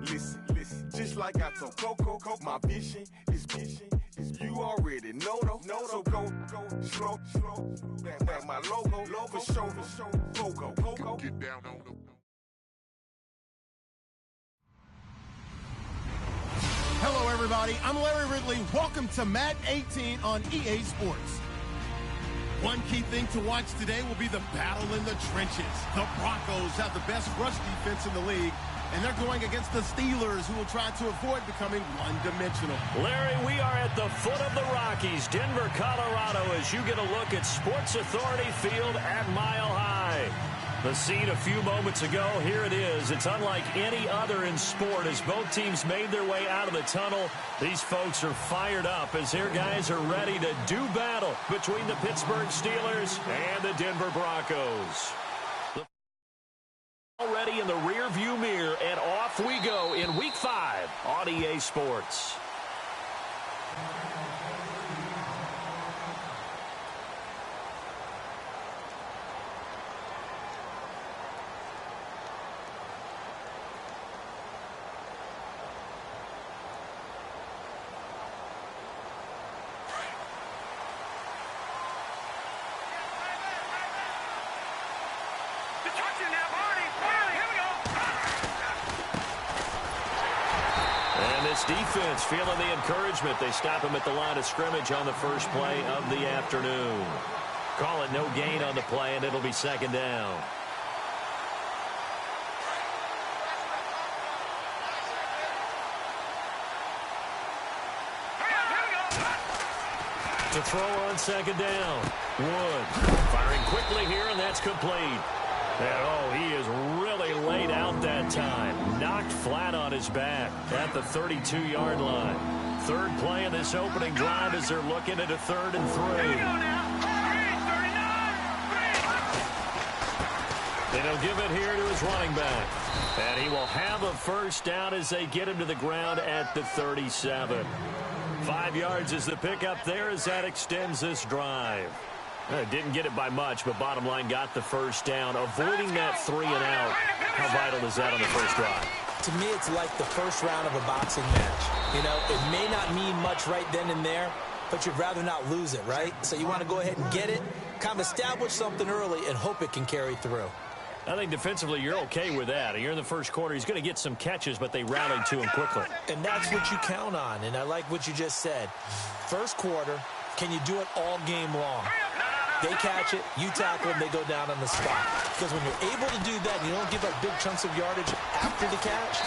Listen, just like I told Coco, my vision is you already know, so go, slow, back my logo, for show, go, get down on the. Hello, everybody. I'm Larry Ridley. Welcome to Madden 18 on EA Sports. One key thing to watch today will be the battle in the trenches. The Broncos have the best rush defense in the league, and they're going against the Steelers, who will try to avoid becoming one-dimensional. Larry, we are at the foot of the Rockies, Denver, Colorado, as you get a look at Sports Authority Field at Mile High. The scene a few moments ago, here it is. It's unlike any other in sport as both teams made their way out of the tunnel. These folks are fired up as their guys are ready to do battle between the Pittsburgh Steelers and the Denver Broncos. Already in the rearview mirror, and off we go in Week 5 on EA Sports. Defense feeling the encouragement. They stop him at the line of scrimmage on the first play of the afternoon. Call it no gain on the play, and it'll be second down. To throw on second down. Wood firing quickly here, and that's complete. And, oh, he is really laid out that time. Knocked flat on his back at the 32-yard line. Third play of this opening drive as they're looking at a 3rd and 3. And he'll give it here to his running back. And he will have a first down as they get him to the ground at the 37. 5 yards is the pickup there as that extends this drive. Didn't get it by much, but bottom line got the first down. Avoiding that 3 and out, how vital is that on the first drive? To me, it's like the first round of a boxing match. You know, it may not mean much right then and there, but you'd rather not lose it, right? So you want to go ahead and get it, kind of establish something early, and hope it can carry through. I think defensively you're okay with that. You're in the first quarter. He's going to get some catches, but they rallied to him quickly. And that's what you count on, and I like what you just said. First quarter, can you do it all game long? They catch it, you tackle them, they go down on the spot. Because when you're able to do that and you don't give up big chunks of yardage after the catch,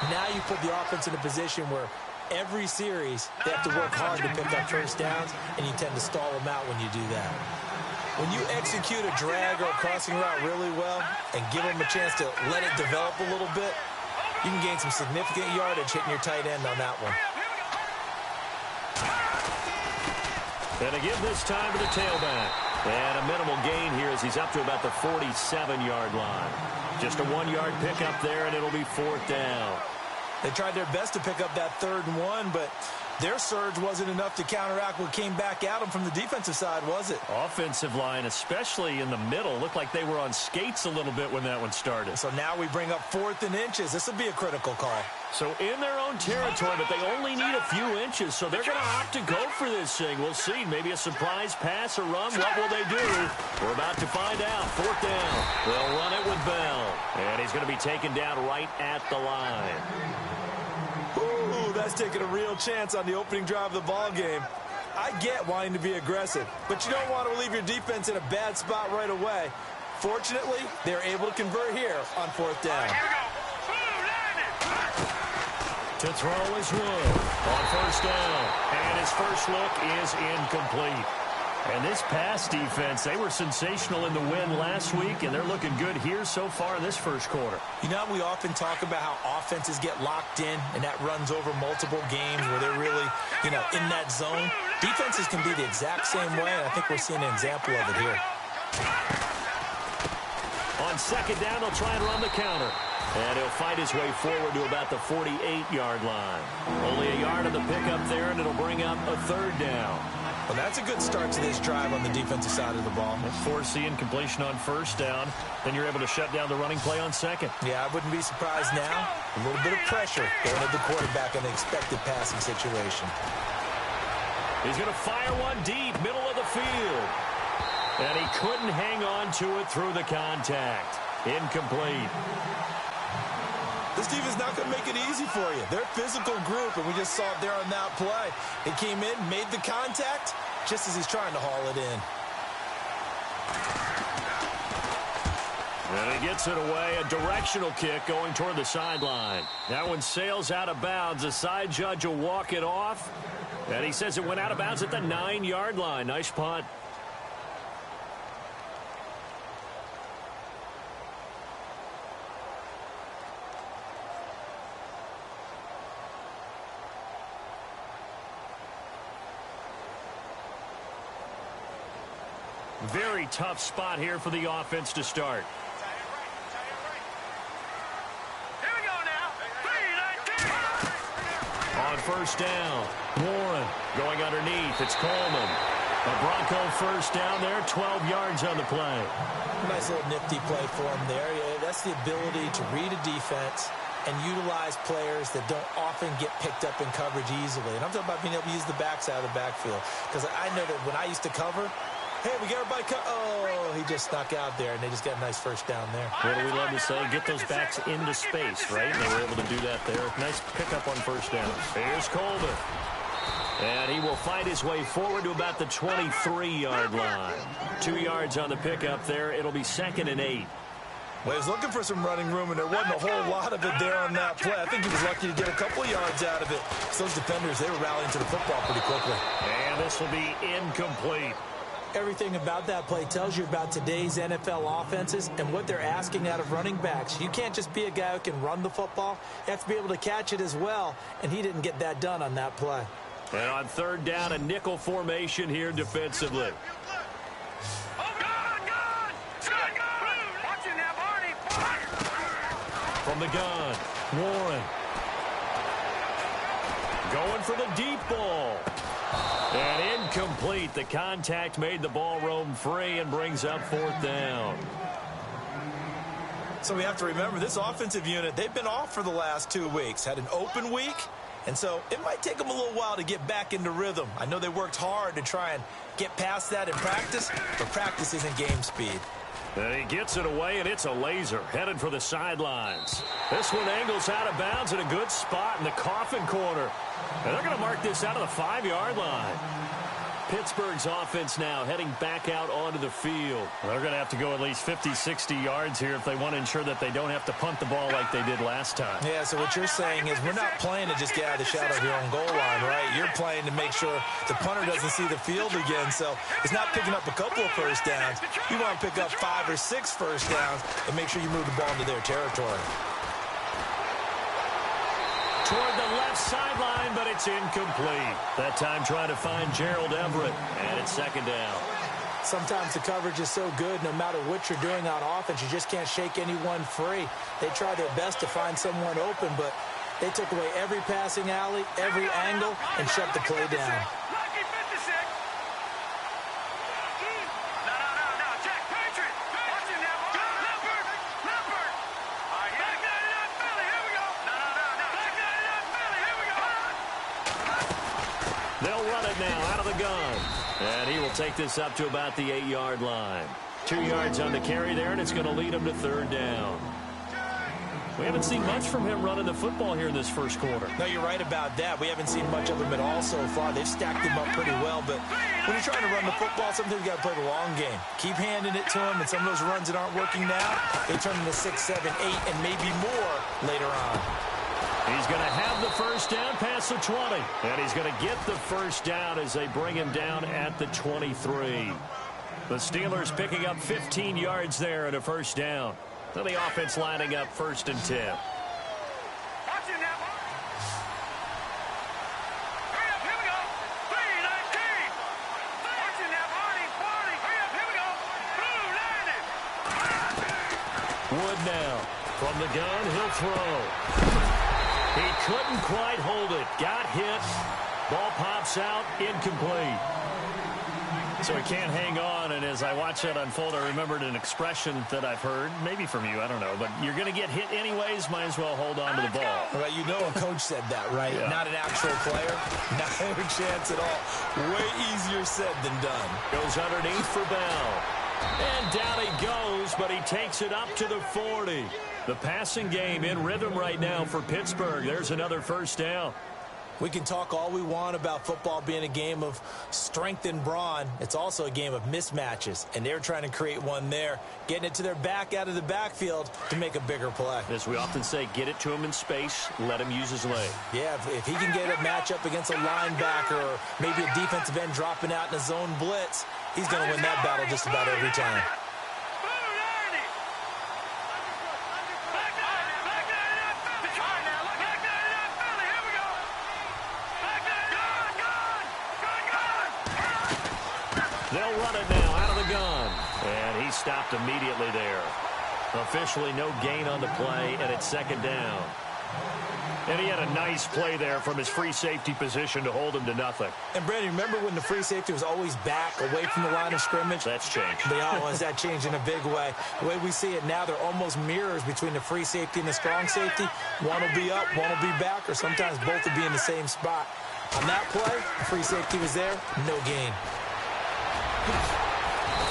now you put the offense in a position where every series they have to work hard to pick up first downs, and you tend to stall them out when you do that. When you execute a drag or a crossing route really well and give them a chance to let it develop a little bit, you can gain some significant yardage hitting your tight end on that one. And again this time to the tailback. And a minimal gain here as he's up to about the 47-yard line. Just a 1-yard pickup there, and it'll be 4th down. They tried their best to pick up that 3rd and 1, but their surge wasn't enough to counteract what came back at them from the defensive side, was it? Offensive line, especially in the middle, looked like they were on skates a little bit when that one started. So now we bring up 4th and inches. This will be a critical call. So in their own territory, but they only need a few inches, so they're going to opt to go for this thing. We'll see. Maybe a surprise pass or run. What will they do? We're about to find out. 4th down. They'll run it with Bell. And he's going to be taken down right at the line. Ooh, that's taking a real chance on the opening drive of the ball game. I get wanting to be aggressive, but you don't want to leave your defense in a bad spot right away. Fortunately, they're able to convert here on 4th down. To throw is Wood on 1st down. And his first look is incomplete. And this pass defense, they were sensational in the win last week, and they're looking good here so far in this first quarter. You know, we often talk about how offenses get locked in, and that runs over multiple games where they're really, you know, in that zone. Defenses can be the exact same way, and I think we're seeing an example of it here. On 2nd down, they'll try and run the counter. And he'll fight his way forward to about the 48-yard line. Only a yard on the pickup there, and it'll bring up a 3rd down. Well, that's a good start to this drive on the defensive side of the ball. Forcing incompletion on first down. Then you're able to shut down the running play on second. Yeah, I wouldn't be surprised now. A little bit of pressure going at the quarterback in the expected passing situation. He's going to fire one deep, middle of the field. And he couldn't hang on to it through the contact. Incomplete. This defense is not going to make it easy for you. They're a physical group, and we just saw it there on that play. He came in, made the contact, just as he's trying to haul it in. And he gets it away, a directional kick going toward the sideline. That one sails out of bounds. The side judge will walk it off. And he says it went out of bounds at the 9-yard line. Nice punt. Very tough spot here for the offense to start. Here we go now. 3-19. On first down, Warren going underneath. It's Coleman. A Bronco first down there, 12 yards on the play. Nice little nifty play for him there. Yeah, that's the ability to read a defense and utilize players that don't often get picked up in coverage easily. And I'm talking about being able to use the backside of the backfield. Because I know that when I used to cover, hey, we got everybody oh, he just snuck out there, and they just got a nice first down there. What do we love to say? Get those backs into space, right? And they were able to do that there. Nice pickup on first down. Here's Coleman. And he will fight his way forward to about the 23-yard line. 2 yards on the pickup there. It'll be 2nd and 8. Well, he was looking for some running room, and there wasn't a whole lot of it there on that play. I think he was lucky to get a couple of yards out of it. So those defenders, they were rallying to the football pretty quickly. And this will be incomplete. Everything about that play tells you about today's NFL offenses and what they're asking out of running backs. You can't just be a guy who can run the football. You have to be able to catch it as well, and he didn't get that done on that play. And on third down, a nickel formation here defensively. From the gun, Warren. Going for the deep ball. And incomplete. The contact made the ball roam free and brings up 4th down. So we have to remember this offensive unit, they've been off for the last 2 weeks. Had an open week, and so it might take them a little while to get back into rhythm. I know they worked hard to try and get past that in practice, but practice isn't game speed. And he gets it away, and it's a laser headed for the sidelines. This one angles out of bounds in a good spot in the coffin corner. And they're going to mark this out of the 5-yard line. Pittsburgh's offense now heading back out onto the field. They're going to have to go at least 50, 60 yards here if they want to ensure that they don't have to punt the ball like they did last time. Yeah, so what you're saying is we're not playing to just get out of the shadow of your own goal line, right? You're playing to make sure the punter doesn't see the field again. So it's not picking up a couple of first downs. You want to pick up 5 or 6 first downs and make sure you move the ball into their territory. Toward the left sideline, but it's incomplete. That time trying to find Gerald Everett, and it's 2nd down. Sometimes the coverage is so good, no matter what you're doing on offense, you just can't shake anyone free. They try their best to find someone open, but they took away every passing alley, every angle, and shut the play down. They'll run it now out of the gun. And he will take this up to about the 8-yard line. 2 yards on the carry there, and it's going to lead him to 3rd down. We haven't seen much from him running the football here in this first quarter. No, you're right about that. We haven't seen much of him at all so far. They've stacked him up pretty well, but when you're trying to run the football, sometimes you got to play the long game. Keep handing it to him, and some of those runs that aren't working now, they turn into 6, 7, 8, and maybe more later on. He's going to have the first down past the 20. And he's going to get the first down as they bring him down at the 23. The Steelers picking up 15 yards there at a first down. So the offense lining up 1st and 10. Wood now from the gun. He'll throw. He couldn't quite hold it. Got hit. Ball pops out. Incomplete. So he can't hang on, and as I watch that unfold, I remembered an expression that I've heard, maybe from you, I don't know, but you're going to get hit anyways, might as well hold on to the ball. Well, you know a coach said that, right? Yeah. Not an actual player. Not a chance at all. Way easier said than done. Goes underneath for Bell. And down he goes, but he takes it up to the 40. The passing game in rhythm right now for Pittsburgh. There's another first down. We can talk all we want about football being a game of strength and brawn. It's also a game of mismatches, and they're trying to create one there, getting it to their back out of the backfield to make a bigger play. As we often say, get it to him in space, let him use his leg. Yeah, if he can get a matchup against a linebacker or maybe a defensive end dropping out in a zone blitz, he's going to win that battle just about every time. They'll run it now out of the gun. And he stopped immediately there. Officially no gain on the play, and it's second down. And he had a nice play there from his free safety position to hold him to nothing. And, Brandon, remember when the free safety was always back away from the line of scrimmage? That's changed. That changed in a big way. The way we see it now, they're almost mirrors between the free safety and the strong safety. One will be up, one will be back, or sometimes both will be in the same spot. On that play, the free safety was there, no gain.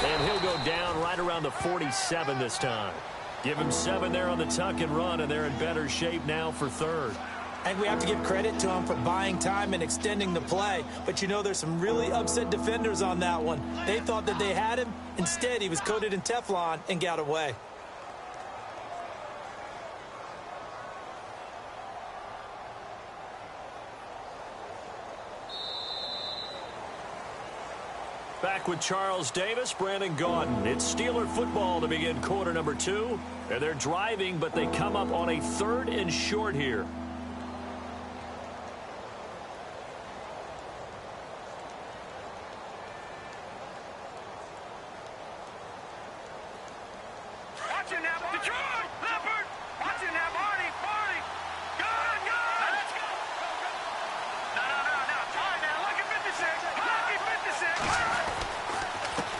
And he'll go down right around the 47 this time. Give him 7 there on the tuck and run, and they're in better shape now for third. And we have to give credit to him for buying time and extending the play. But, you know, there's some really upset defenders on that one. They thought that they had him. Instead, he was coated in Teflon and got away. Back with Charles Davis, Brandon Gaudin. It's Steeler football to begin quarter number 2. And they're driving, but they come up on a 3rd and short here. Watching now, Detroit! Leopard! Watching now, Barney! Barney! Good! Let's go! No. Try now. Lucky 56! Lucky 56!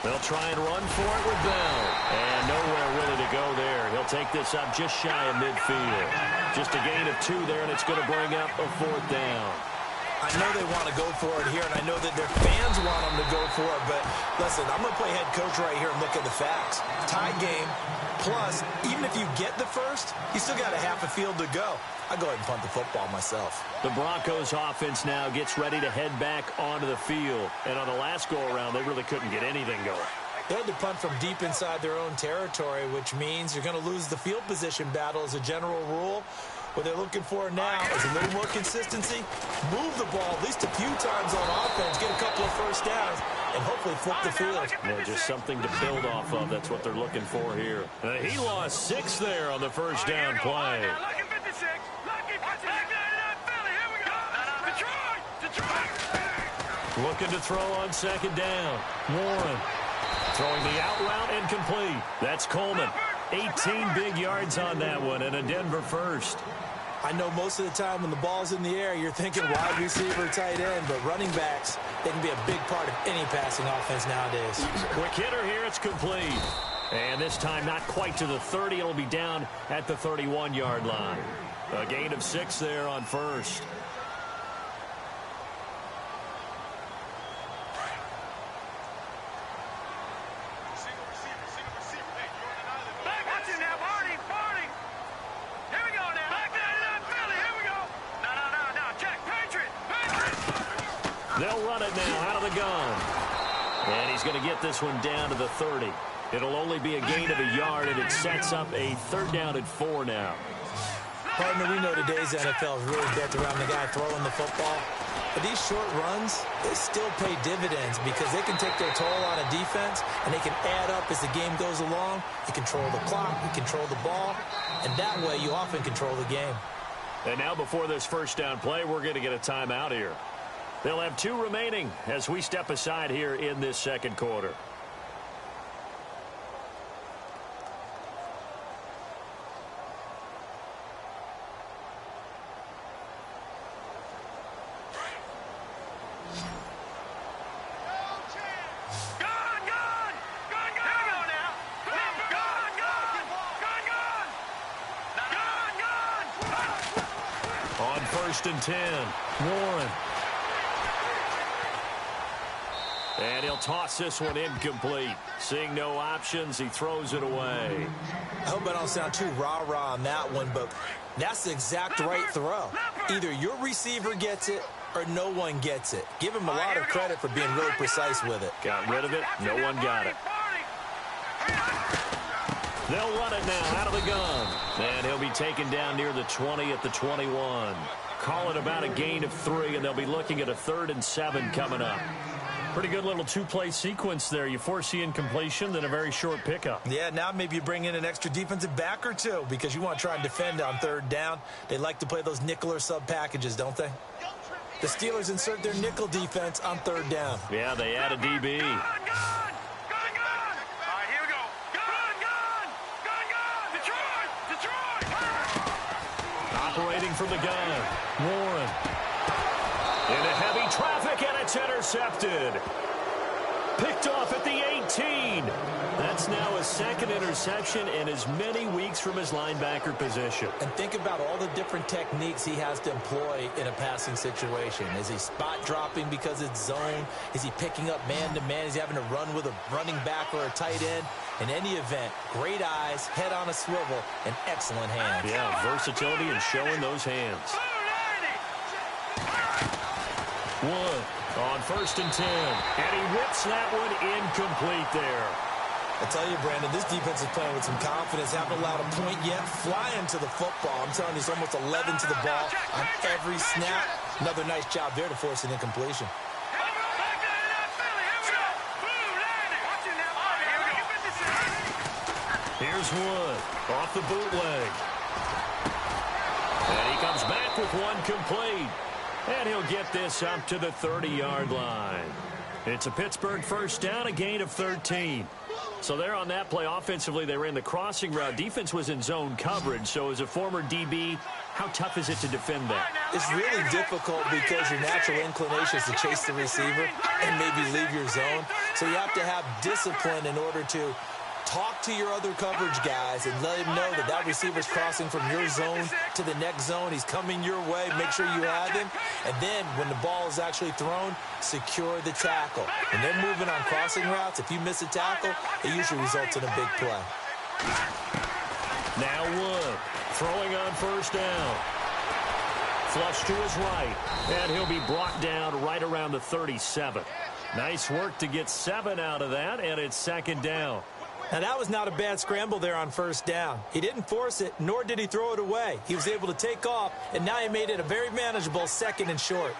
They'll try and run for it with Bell. And nowhere really to go there. He'll take this up just shy of midfield. Just a gain of 2 there, and it's going to bring up a 4th down. I know they want to go for it here, and I know that their fans want them to go for it, but listen, I'm going to play head coach right here and look at the facts. Tie game, plus, even if you get the first, you still got a half a field to go. I go ahead and punt the football myself. The Broncos offense now gets ready to head back onto the field. And on the last go-around, they really couldn't get anything going. They had to punt from deep inside their own territory, which means you're going to lose the field position battle as a general rule. What they're looking for now is a little more consistency, move the ball at least a few times on offense, get a couple of first downs, and hopefully flip the field. Well, just something to build off of. That's what they're looking for here. He lost 6 there on the first down play. Lucky 56! Lucky 56! Philly, here we go! Detroit! Looking to throw on second down. Warren throwing the out route incomplete. That's Coleman. 18 big yards on that one, and a Denver first. I know most of the time when the ball's in the air, you're thinking wide receiver, tight end, but running backs, they can be a big part of any passing offense nowadays. Quick hitter here, it's complete. And this time not quite to the 30. It'll be down at the 31-yard line. A gain of 6 there on first. They'll run it now out of the gun. And he's going to get this one down to the 30. It'll only be a gain of a yard, and it sets up a 3rd down and 4 now. Partner, we know today's NFL is really built around the guy throwing the football. But these short runs, they still pay dividends because they can take their toll on a defense, and they can add up as the game goes along. You control the clock, you control the ball, and that way you often control the game. And now before this first down play, we're going to get a timeout here. They'll have 2 remaining as we step aside here in this second quarter. Go, first and 10. Warren. And he'll toss this one incomplete. Seeing no options, he throws it away. I hope I don't sound too rah-rah on that one, but that's the exact right throw. Either your receiver gets it or no one gets it. Give him a lot of credit for being really precise with it. Got rid of it. No one got it. They'll run it now out of the gun. And he'll be taken down near the 20 at the 21. Call it about a gain of 3, and they'll be looking at a 3rd and 7 coming up. Pretty good little two-play sequence there. You force the incompletion, then a very short pickup. Yeah, now maybe you bring in an extra defensive back or two because you want to try and defend on 3rd down. They like to play those nickel or sub packages, don't they? The Steelers insert their nickel defense on 3rd down. Yeah, they add a DB. Operating from the gun. Warren. Into heavy traffic, and it's intercepted. Picked off at the 18. That's now his 2nd interception in as many weeks from his linebacker position. And think about all the different techniques he has to employ in a passing situation. Is he spot dropping because it's zone? Is he picking up man-to-man? Is he having to run with a running back or a tight end? In any event, great eyes, head on a swivel, and excellent hands. Yeah, versatility and showing those hands. Wood on 1st and 10. And he whips that one incomplete there. I tell you, Brandon, this defense is playing with some confidence. Haven't allowed a point yet. Flying to the football. I'm telling you, it's almost 11 to the ball on every snap. Another nice job there to force an incompletion. Here's Wood off the bootleg. And he comes back with one complete. And he'll get this up to the 30-yard line. It's a Pittsburgh 1st down, a gain of 13. So there on that play, offensively, they ran the crossing route. Defense was in zone coverage. So as a former DB, how tough is it to defend that? It's really difficult because your natural inclination is to chase the receiver and maybe leave your zone. So you have to have discipline in order to talk to your other coverage guys and let him know that that receiver's crossing from your zone to the next zone. He's coming your way. Make sure you have him. And then when the ball is actually thrown, secure the tackle. When they're moving on crossing routes, if you miss a tackle, it usually results in a big play. Now Wood throwing on 1st down. Flush to his right. And he'll be brought down right around the 37. Nice work to get 7 out of that, and it's 2nd down. Now, that was not a bad scramble there on 1st down. He didn't force it, nor did he throw it away. He was able to take off, and now he made it a very manageable 2nd and short.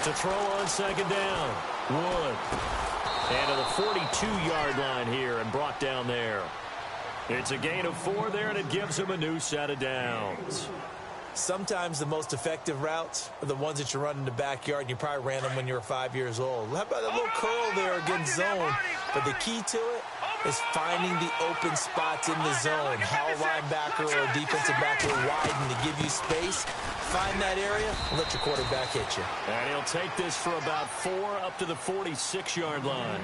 To throw on 2nd down. Wood. And to the 42-yard line here and brought down there. It's a gain of 4 there, and it gives him a new set of downs. Sometimes the most effective routes are the ones that you run in the backyard, and you probably ran them when you were 5 years old. How about that little curl there against zone? But the key to it is finding the open spots in the zone. How a linebacker or a defensive back will widen to give you space. Find that area and let your quarterback hit you. And he'll take this for about 4 up to the 46-yard line.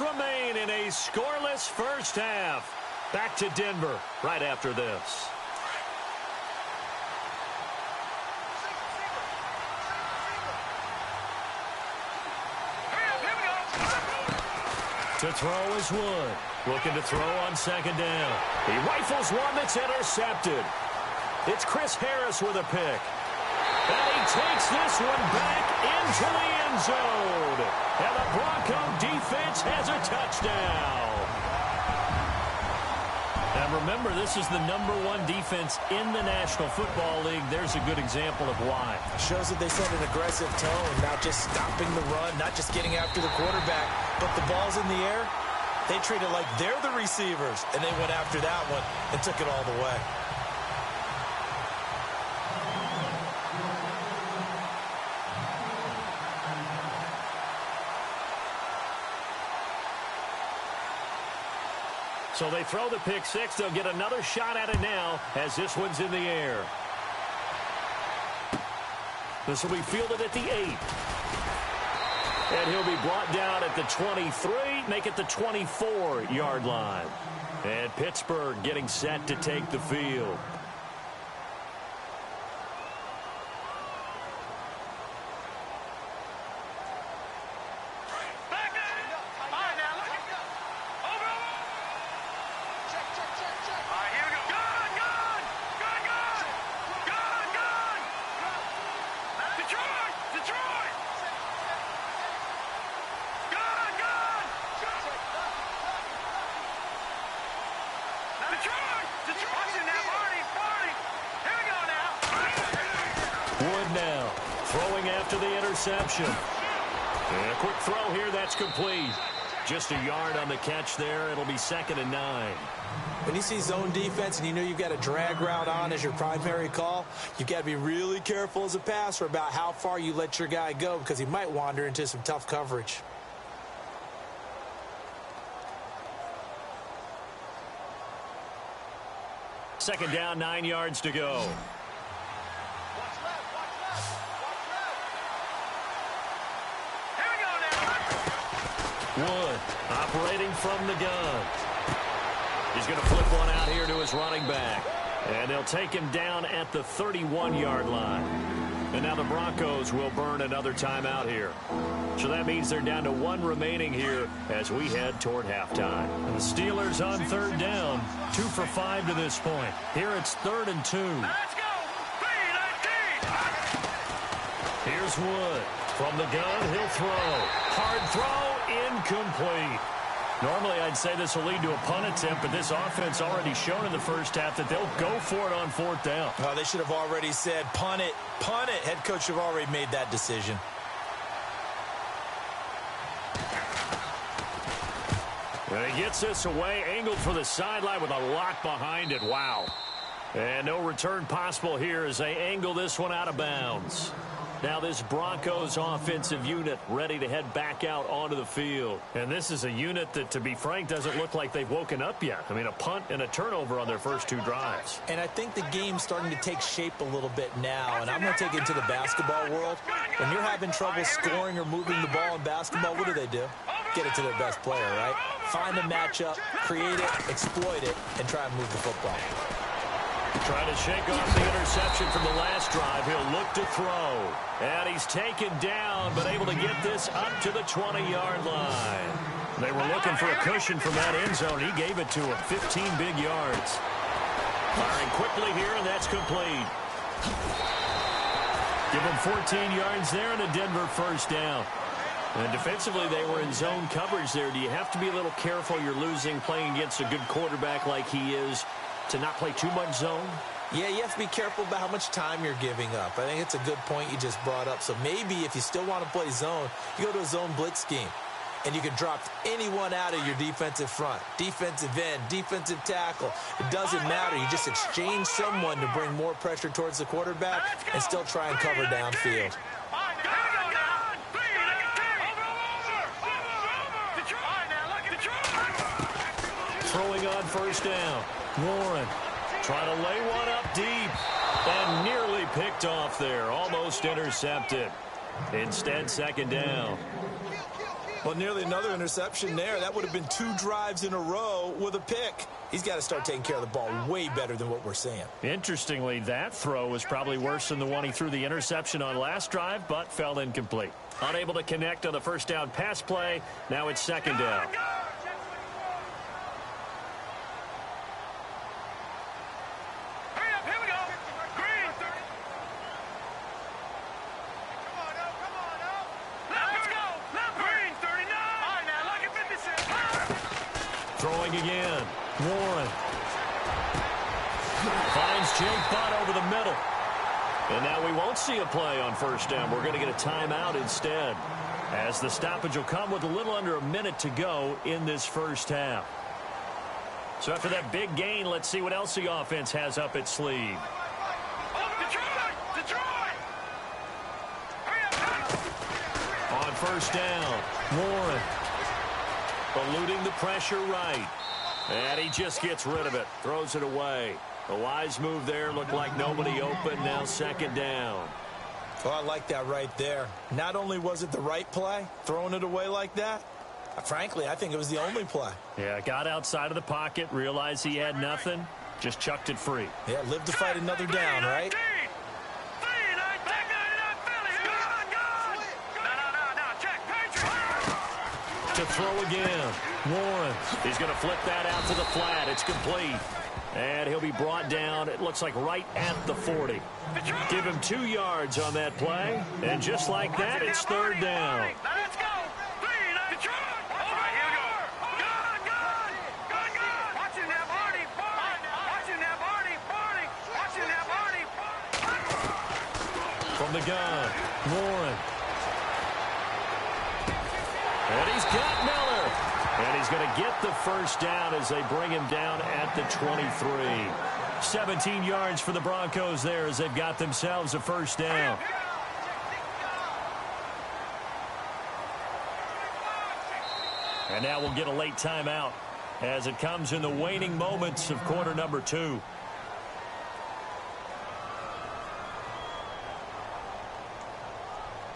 Remain in a scoreless 1st half. Back to Denver right after this. To throw is Wood. Looking to throw on 2nd down. He rifles one that's intercepted. It's Chris Harris with a pick. And he takes this one back into the end zone. And the Bronco defense has a touchdown. And remember, this is the #1 defense in the National Football League. There's a good example of why. It shows that they set an aggressive tone, not just stopping the run, not just getting after the quarterback, but the ball's in the air. They treat it like they're the receivers, and they went after that one and took it all the way. So they throw the pick six. They'll get another shot at it now as this one's in the air. This will be fielded at the 8. And he'll be brought down at the 23, make it the 24-yard line. And Pittsburgh getting set to take the field. Wood now throwing after the interception. And a quick throw here, that's complete. Just a yard on the catch there. It'll be 2nd and 9. When you see zone defense and you know you've got a drag route on as your primary call, you've got to be really careful as a passer about how far you let your guy go because he might wander into some tough coverage. Second down, 9 yards to go. Wood operating from the gun. He's going to flip one out here to his running back. And they'll take him down at the 31-yard line. And now the Broncos will burn another timeout here. So that means they're down to 1 remaining here as we head toward halftime. And the Steelers on 3rd down, 2 for 5 to this point. Here it's 3rd and 2. Let's go! Here's Wood. From the gun, he'll throw. Hard throw, incomplete. Normally, I'd say this will lead to a punt attempt, but this offense already shown in the first half that they'll go for it on 4th down. Oh, they should have already said, punt it, punt it. Head coach should have already made that decision. And he gets this away, angled for the sideline with a lock behind it. Wow. And no return possible here as they angle this one out of bounds. Now this Broncos offensive unit ready to head back out onto the field. And this is a unit that, to be frank, doesn't look like they've woken up yet. I mean, a punt and a turnover on their first 2 drives. And I think the game's starting to take shape a little bit now. And I'm going to take it into the basketball world. When you're having trouble scoring or moving the ball in basketball, what do? Get it to their best player, right? Find a matchup, create it, exploit it, and try and move the football. Trying to shake off the interception from the last drive. He'll look to throw. And he's taken down, but able to get this up to the 20-yard line. They were looking for a cushion from that end zone. He gave it to him. 15 big yards. Firing quickly here, and that's complete. Give him 14 yards there and a Denver first down. And defensively, they were in zone coverage there. Do you have to be a little careful? You're losing playing against a good quarterback like he is to not play too much zone? Yeah, you have to be careful about how much time you're giving up. I think it's a good point you just brought up. So maybe if you still want to play zone, you go to a zone blitz scheme. And you can drop anyone out of your defensive front. Defensive end, defensive tackle. It doesn't matter. You just exchange someone to bring more pressure towards the quarterback and still try and cover downfield. Throwing on first down. Warren trying to lay one up deep and nearly picked off there. Almost intercepted. Instead, second down. Well, nearly another interception there. That would have been 2 drives in a row with a pick. He's got to start taking care of the ball way better than what we're seeing. Interestingly, that throw was probably worse than the one he threw the interception on last drive, but fell incomplete. Unable to connect on the first down pass play. Now it's second down. Throwing again. Warren Finds Jake Butt over the middle. And now we won't see a play on first down. We're going to get a timeout instead, as the stoppage will come with a little under a minute to go in this first half. So after that big gain, let's see what else the offense has up its sleeve. On first down, Warren eluding the pressure right. And he just gets rid of it, throws it away. A wise move there, looked like nobody open, now second down. Oh, I like that right there. Not only was it the right play, throwing it away like that, frankly, I think it was the only play. Yeah, got outside of the pocket, realized he had nothing, just chucked it free. Yeah, live to fight another down, right? To throw again, Warren. He's going to flip that out to the flat. It's complete. And he'll be brought down, it looks like right at the 40. Give him 2 yards on that play. And just like that, it's third down. Let's go. From the gun, Warren. And he's got Miller. And he's going to get the first down as they bring him down at the 23. 17 yards for the Broncos there as they've got themselves a first down. And now we'll get a late timeout as it comes in the waning moments of quarter number 2.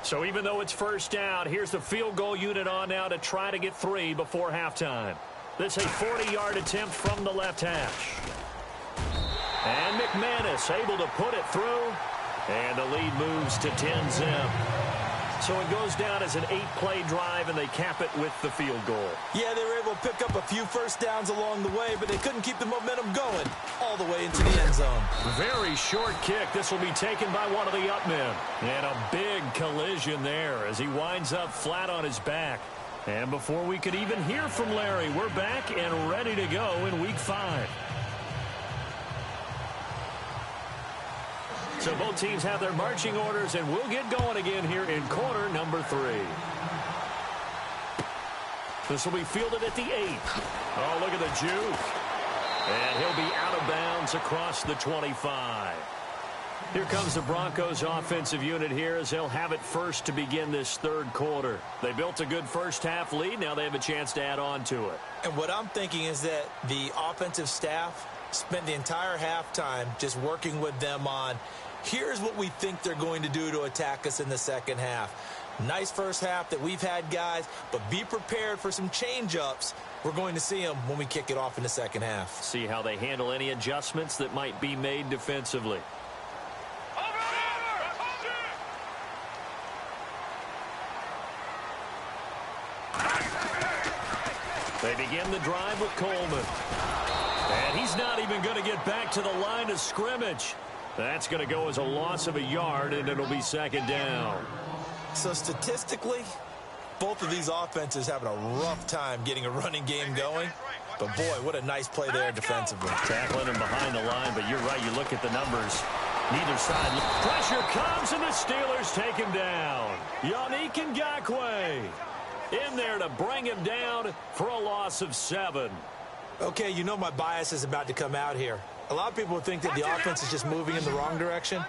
So even though it's first down, here's the field goal unit on now to try to get 3 before halftime. This is a 40-yard attempt from the left hash. And McManus able to put it through. And the lead moves to 10-zip. So it goes down as an 8-play drive, and they cap it with the field goal. Yeah, they were able to pick up a few first downs along the way, but they couldn't keep the momentum going all the way into the end zone. Very short kick. This will be taken by one of the up men. And a big collision there as he winds up flat on his back. And before we could even hear from Larry, we're back and ready to go in Week 5. So both teams have their marching orders, and we'll get going again here in quarter number 3. This will be fielded at the 8. Oh, look at the juke. And he'll be out of bounds across the 25. Here comes the Broncos offensive unit here as they'll have it first to begin this third quarter. They built a good first half lead. Now they have a chance to add on to it. And what I'm thinking is that the offensive staff spent the entire halftime just working with them on, here's what we think they're going to do to attack us in the second half. Nice first half that we've had, guys, but be prepared for some change-ups. We're going to see them when we kick it off in the second half. See how they handle any adjustments that might be made defensively. They begin the drive with Coleman. And he's not even going to get back to the line of scrimmage. That's going to go as a loss of a yard, and it'll be second down. So statistically, both of these offenses having a rough time getting a running game going. But, boy, what a nice play there defensively. Tackling him behind the line, but you're right. You look at the numbers. Neither side. Pressure comes, and the Steelers take him down. Yannick Ngakoue in there to bring him down for a loss of 7. Okay, you know my bias is about to come out here. A lot of people think that the offense is just moving in the wrong direction.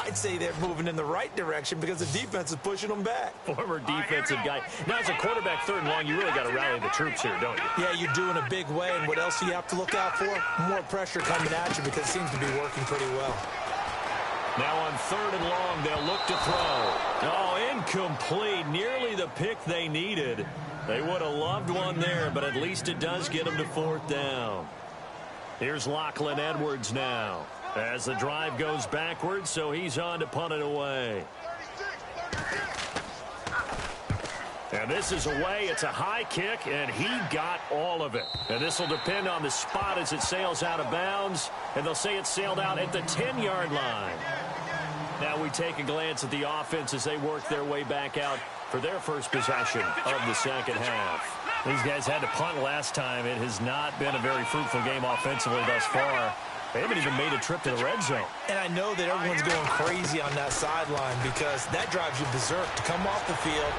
I'd say they're moving in the right direction because the defense is pushing them back. Former defensive guy. Now, as a quarterback third and long, you really got to rally the troops here, don't you? Yeah, you do in a big way. And what else do you have to look out for? More pressure coming at you because it seems to be working pretty well. Now on third and long, they'll look to throw. Oh, incomplete. Nearly the pick they needed. They would have loved one there, but at least it does get them to fourth down. Here's Lachlan Edwards now as the drive goes backwards, so he's on to punt it away. And this is away. It's a high kick, and he got all of it. And this will depend on the spot as it sails out of bounds, and they'll say it sailed out at the 10-yard line. Now we take a glance at the offense as they work their way back out for their first possession of the second half. These guys had to punt last time. It has not been a very fruitful game offensively thus far. They haven't even made a trip to the red zone. And I know that everyone's going crazy on that sideline because that drives you berserk to come off the field,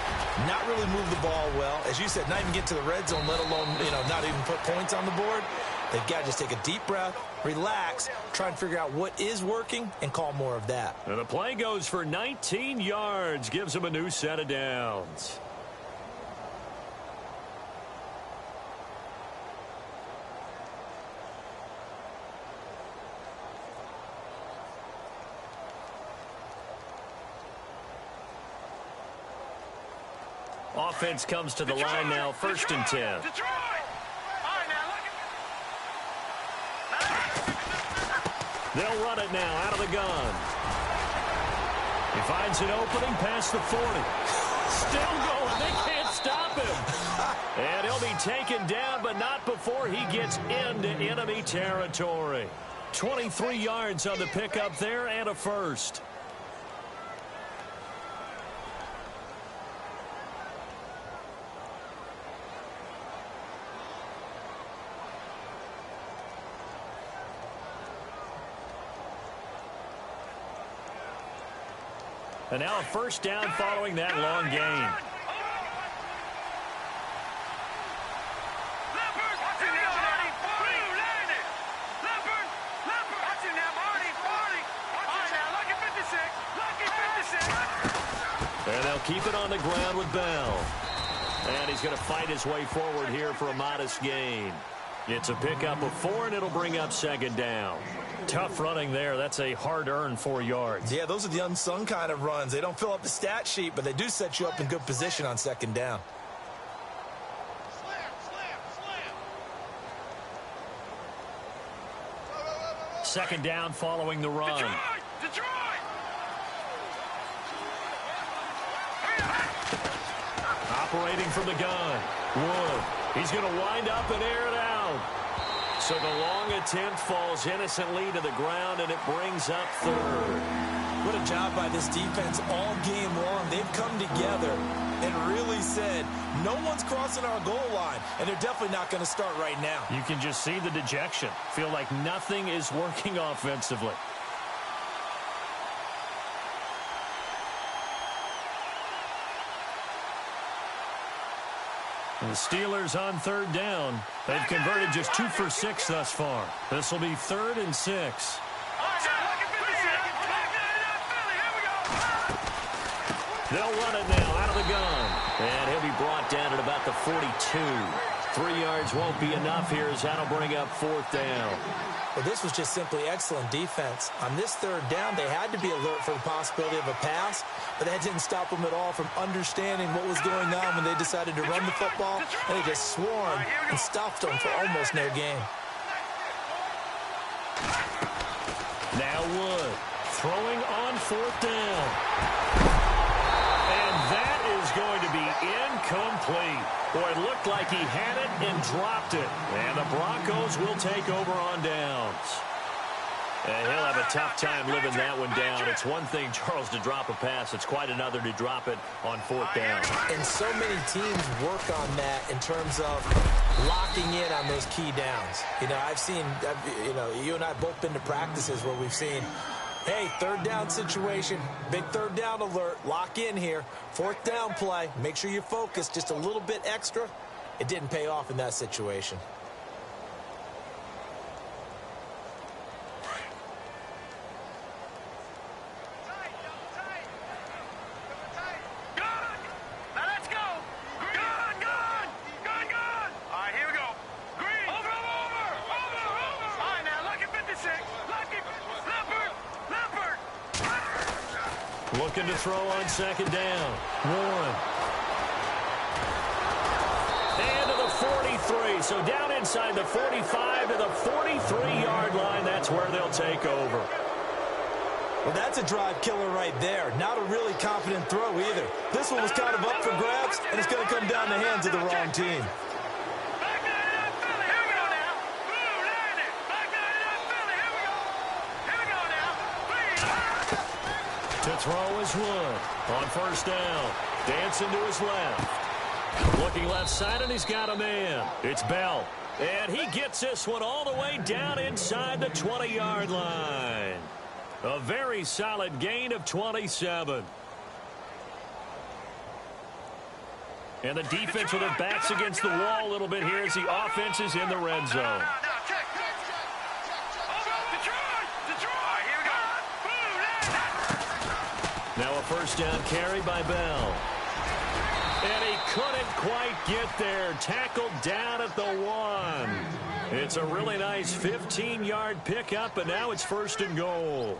not really move the ball well. As you said, not even get to the red zone, let alone, not even put points on the board. They've got to just take a deep breath, relax, try and figure out what is working, and call more of that. And the play goes for 19 yards, gives them a new set of downs. Offense comes to the line now, 1st and 10. They'll run it now out of the gun. He finds an opening past the 40. Still going. They can't stop him. And he'll be taken down, but not before he gets into enemy territory. 23 yards on the pickup there and a first. And now a first down following that long gain. And they'll keep it on the ground with Bell. And he's going to fight his way forward here for a modest gain. It's a pickup of 4, and it'll bring up 2nd down. Tough running there. That's a hard-earned 4 yards. Yeah, those are the unsung kind of runs. They don't fill up the stat sheet, but they do set you up in good position on 2nd down. Second down following the run. Detroit! Operating from the gun. Wood. He's going to wind up and air it out. So the long attempt falls innocently to the ground, and it brings up 3rd. What a job by this defense all game long. They've come together and really said, no one's crossing our goal line, and they're definitely not going to start right now. You can just see the dejection. Feel like nothing is working offensively. The Steelers on 3rd down. They've converted just 2 for 6 thus far. This will be 3rd and 6. They'll run it now out of the gun. And he'll be brought down at about the 42. 3 yards won't be enough here as that'll bring up 4th down. Well, this was just simply excellent defense. On this 3rd down, they had to be alert for the possibility of a pass, but that didn't stop them at all from understanding what was going on when they decided to run the football, and they just swarmed and stopped them for almost no gain. Now Wood throwing on 4th down. And that is going to be incomplete. Boy, it looked like he had it and dropped it. And the Broncos will take over on downs. And he'll have a tough time living that one down. It's one thing, Charles, to drop a pass. It's quite another to drop it on 4th down. And so many teams work on that in terms of locking in on those key downs. I've seen, you and I have both been to practices where we've seen, hey, 3rd down situation, big 3rd down alert, lock in here. 4th down play, make sure you focus just a little bit extra. It didn't pay off in that situation. Looking to throw on 2nd down. Warren. And to the 43. So down inside the 45 to the 43-yard line. That's where they'll take over. Well, that's a drive killer right there. Not a really confident throw either. This one was kind of up for grabs, and it's going to come down the hands of the wrong team. To throw is Wood on 1st down. Dancing to his left. Looking left side, and he's got a man. It's Bell. And he gets this one all the way down inside the 20-yard line. A very solid gain of 27. And the defense with their backs against the wall a little bit here as the offense is in the red zone. Now a first down carry by Bell. And he couldn't quite get there. Tackled down at the 1. It's a really nice 15-yard pickup, and now it's first and goal.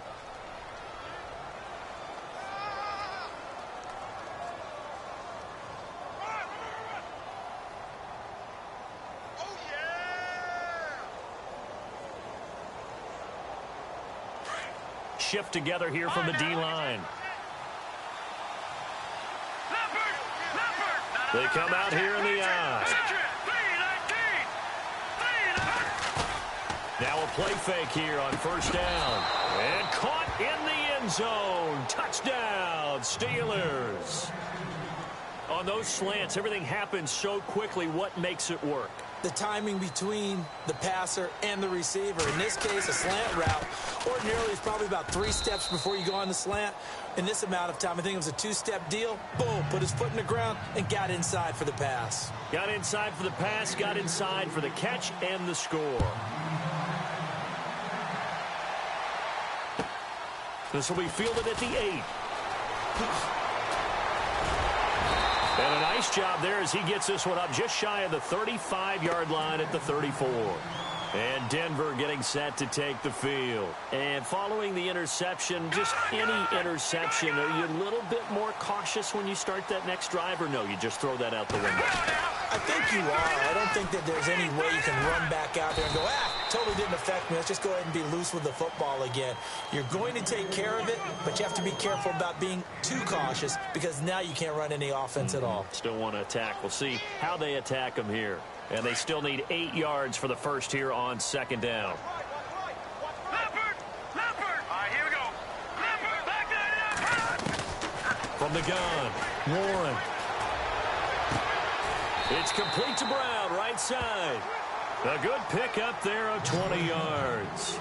Shift together here from the D-line. They come out here in the eye. Now a play fake here on first down. And caught in the end zone. Touchdown, Steelers. On those slants, everything happens so quickly. What makes it work? The timing between the passer and the receiver. In this case, a slant route ordinarily is probably about 3 steps before you go on the slant. In this amount of time, I think it was a 2-step deal. Boom, put his foot in the ground and got inside for the pass. Got inside for the pass, got inside for the catch and the score. This will be fielded at the 8. And a nice job there as he gets this one up just shy of the 35-yard line at the 34. And Denver getting set to take the field. And following the interception, just any interception, are you a little bit more cautious when you start that next drive, or no, you just throw that out the window? I think you are. I don't think that there's any way you can run back out there and go, totally didn't affect me. Let's just go ahead and be loose with the football again. You're going to take care of it, but you have to be careful about being too cautious because now you can't run any offense at all. Still want to attack. We'll see how they attack them here. And they still need 8 yards for the first here on second down. From the gun, Warren. It's complete to Brown, right side. A good pick up there of 20 yards.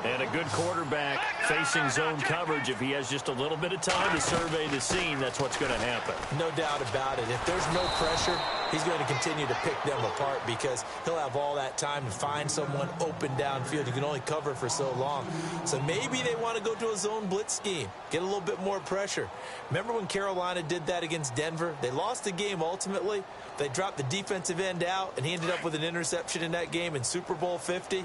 And a good quarterback facing zone coverage. If he has just a little bit of time to survey the scene, that's what's going to happen. No doubt about it. If there's no pressure, he's going to continue to pick them apart because he'll have all that time to find someone open downfield. You can only cover for so long. So maybe they want to go to a zone blitz scheme, get a little bit more pressure. Remember when Carolina did that against Denver? They lost the game ultimately. They dropped the defensive end out, and he ended up with an interception in that game in Super Bowl 50.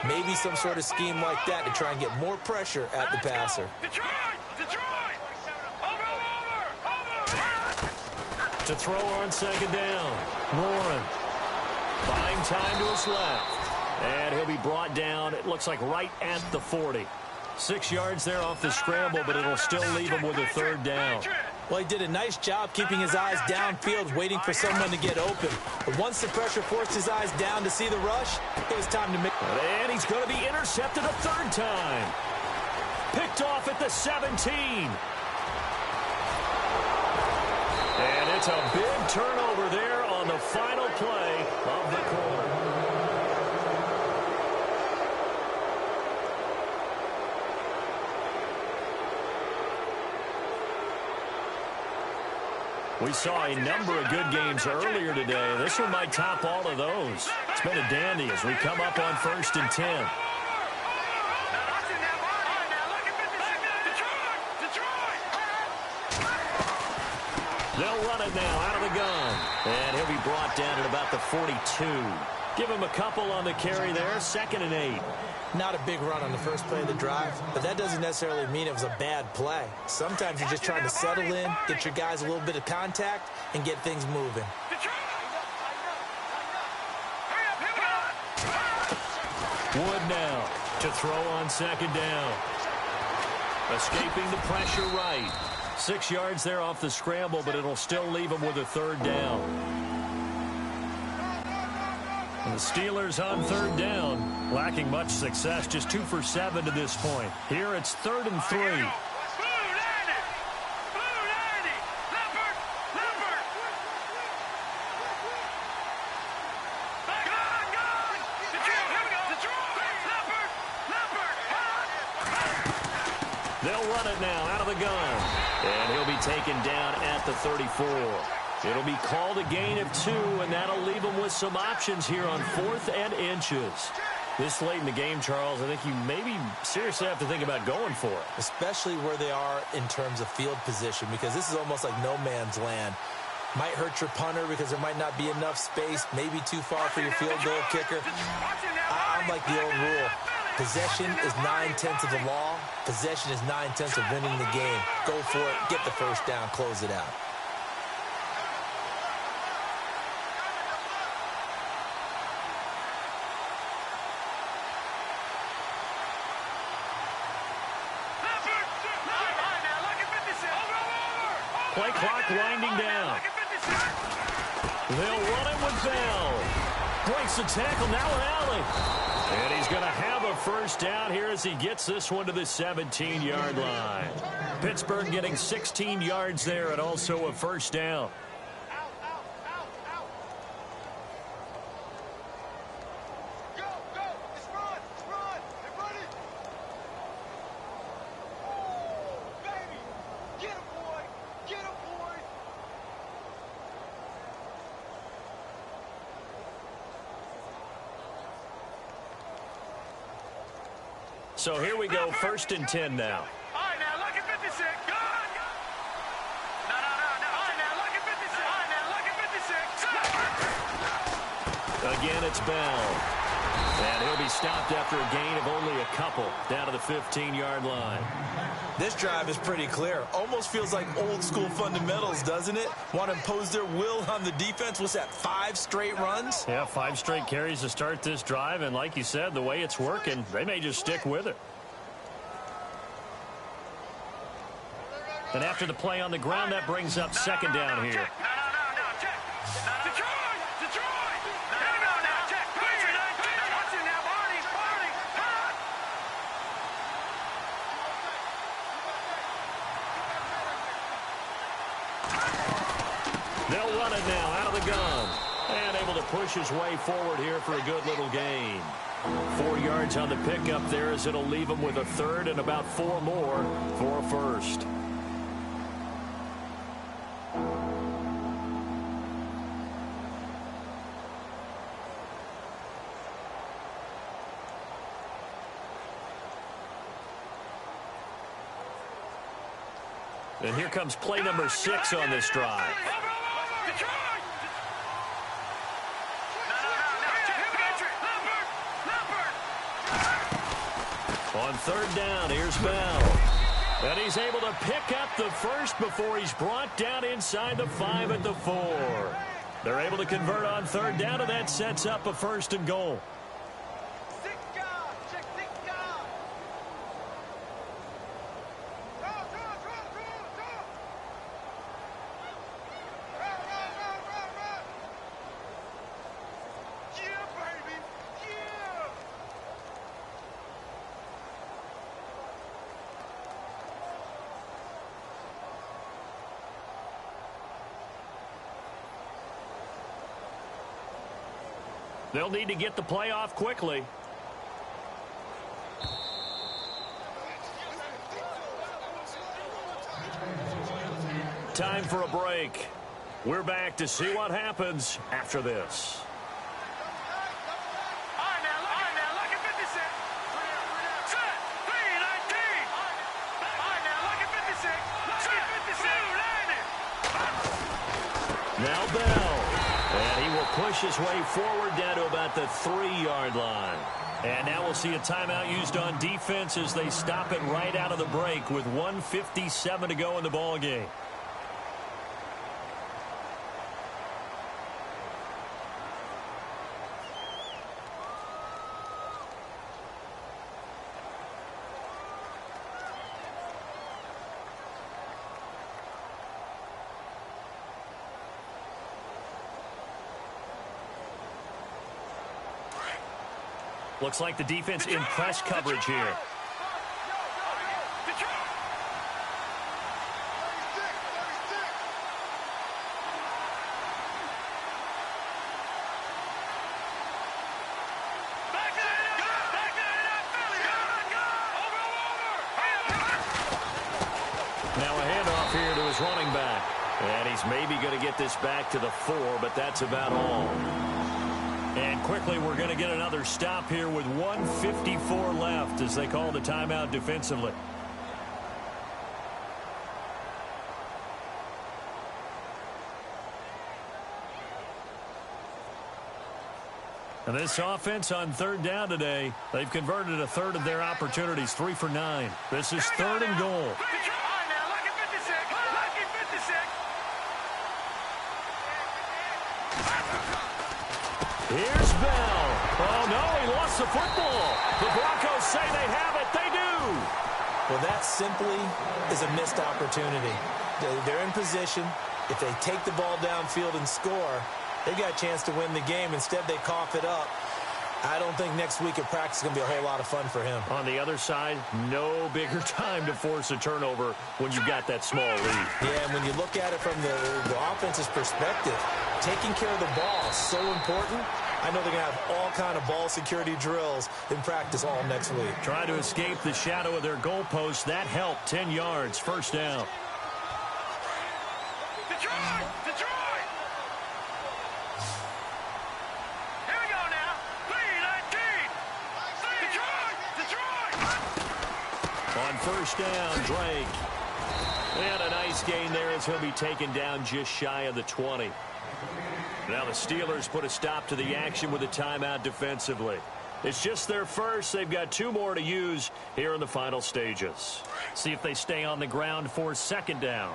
Maybe some sort of scheme like that to try and get more pressure at the passer. To throw on second down. Warren buying time to his left. And he'll be brought down, it looks like right at the 40. 6 yards there off the scramble, but it'll still leave him with a third down. Well, he did a nice job keeping his eyes downfield, waiting for someone to get open. But once the pressure forced his eyes down to see the rush, it was time to make... And he's going to be intercepted a third time. Picked off at the 17. And it's a big turnover there on the final play of the quarter. We saw a number of good games earlier today. This one might top all of those. It's been a dandy as we come up on 1st and 10. They'll run it now out of the gun. And he'll be brought down at about the 42. Give him a couple on the carry there. 2nd and 8. Not a big run on the first play of the drive, but that doesn't necessarily mean it was a bad play. Sometimes you're just trying to settle in, get your guys a little bit of contact, and get things moving. Wood now to throw on second down. Escaping the pressure right. 6 yards there off the scramble, but it'll still leave him with a third down. And the Steelers on third down, lacking much success, just 2 for 7 to this point. Here it's 3rd and 3. They'll run it now out of the gun. And he'll be taken down at the 34. It'll be called a gain of 2, and that'll leave them with some options here on 4th and inches. This late in the game, Charles, I think you maybe seriously have to think about going for it. Especially where they are in terms of field position, because this is almost like no man's land. Might hurt your punter because there might not be enough space, maybe too far for your field goal kicker. I'm like the old rule. Possession is 9/10 of the law. Possession is 9/10 of winning the game. Go for it, get the first down, close it out. Play clock winding down. They'll run it with Bell. Breaks the tackle now with Alley. And he's going to have a first down here as he gets this one to the 17-yard line. Pittsburgh getting 16 yards there and also a first down. So here we go, 1st and 10 now. All right, now look at 56. Go on. No. All right, now look at 56. All right, now look at 56. Again, it's Bell. And he'll be stopped after a gain of only a couple down to the 15-yard line. This drive is pretty clear. Almost feels like old school fundamentals, doesn't it? Want to impose their will on the defense. What's that, 5 straight runs? Yeah, 5 straight carries to start this drive. And like you said, the way it's working, they may just stick with it. And after the play on the ground, that brings up 2nd down here. They'll run it now out of the gun. And able to push his way forward here for a good little gain. 4 yards on the pickup there as it'll leave him with a 3rd and about 4 more for a first. And here comes play number 6 on this drive. On 3rd down, here's Bell. And he's able to pick up the first before he's brought down inside the 5 at the 4. They're able to convert on 3rd down, and that sets up a 1st and goal. They'll need to get the play off quickly. Time for a break. We're back to see what happens after this. Now Bell. And he will push his way forward down to about the 3-yard line. And now we'll see a timeout used on defense as they stop it right out of the break with 1:57 to go in the ball game. Looks like the defense in press coverage here. his running back. And he's maybe going to get this back to the 4, but that's about all. And quickly, we're going to get another stop here with 1:54 left as they call the timeout defensively. And this offense on third down today, they've converted a third of their opportunities, 3 for 9. This is third and goal. Here's Bell. Oh, no, he lost the football. The Broncos say they have it. They do. Well, that simply is a missed opportunity. They're in position. If they take the ball downfield and score, they've got a chance to win the game. Instead, they cough it up. I don't think next week at practice is going to be a whole lot of fun for him. On the other side, no bigger time to force a turnover when you've got that small lead. Yeah, and when you look at it from the offense's perspective, taking care of the ball is so important. I know they're going to have all kind of ball security drills in practice all next week. Try to escape the shadow of their goalpost. That helped. 10 yards, first down. Detroit! Detroit! Here we go now. 3-19. Detroit! Detroit! On first down, Drake. And a nice gain there as he'll be taken down just shy of the 20. Now the Steelers put a stop to the action with a timeout defensively. It's just their first. They've got 2 more to use here in the final stages. See if they stay on the ground for second down.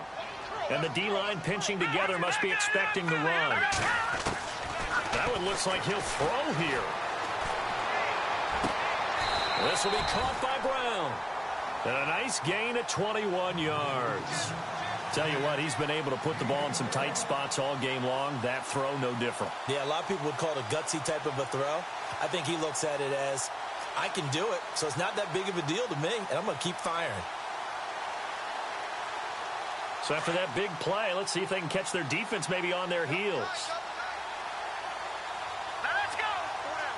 And the D-line pinching together must be expecting the run. That one looks like he'll throw here. This will be caught by Brown. And a nice gain at 21 yards. Tell you what, he's been able to put the ball in some tight spots all game long. That throw, no different. Yeah, a lot of people would call it a gutsy type of a throw. I think he looks at it as, I can do it, so it's not that big of a deal to me, and I'm going to keep firing. So after that big play, let's see if they can catch their defense maybe on their heels. Now let's go. 4 down.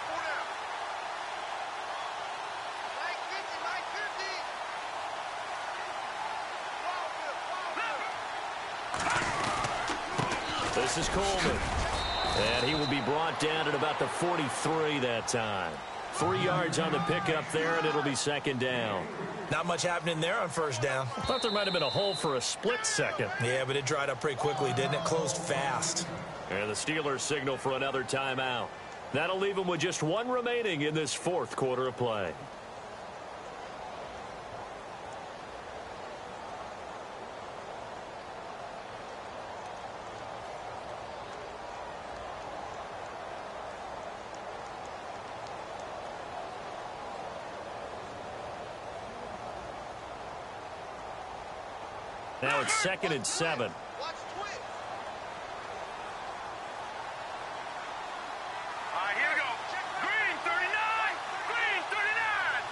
Mike 50, Mike 50. This is Coleman. And he will be brought down at about the 43 that time. 3 yards on the pickup there, and it'll be second down. Not much happening there on first down. I thought there might have been a hole for a split second. Yeah, but it dried up pretty quickly, didn't it? Closed fast. And the Steelers signal for another timeout. That'll leave them with just 1 remaining in this 4th quarter of play. Now it's 2nd and 7. Watch twist. All right, here we go. Green 39. Green 39.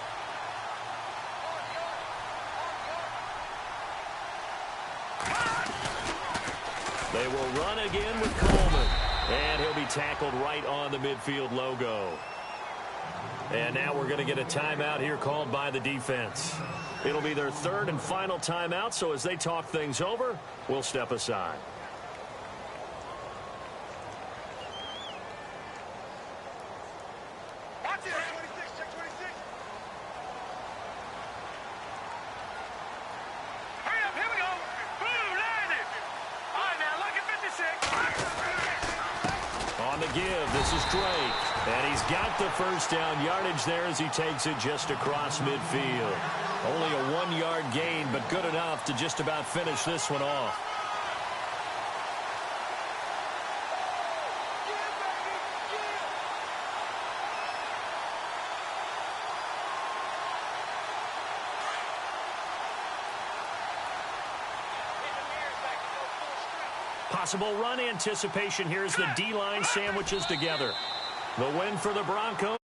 They will run again with Coleman. And he'll be tackled right on the midfield logo. And now we're going to get a timeout here called by the defense. It'll be their 3rd and final timeout, so as they talk things over, we'll step aside. Watch it. 26, check 26. Hurry up, here we go. Boom, landed. All right, now look at 56. On the give, this is Drake. And he's got the first down yardage there as he takes it just across midfield. Only a 1-yard gain, but good enough to just about finish this one off. Possible run anticipation here as the D-line sandwiches together. The win for the Broncos.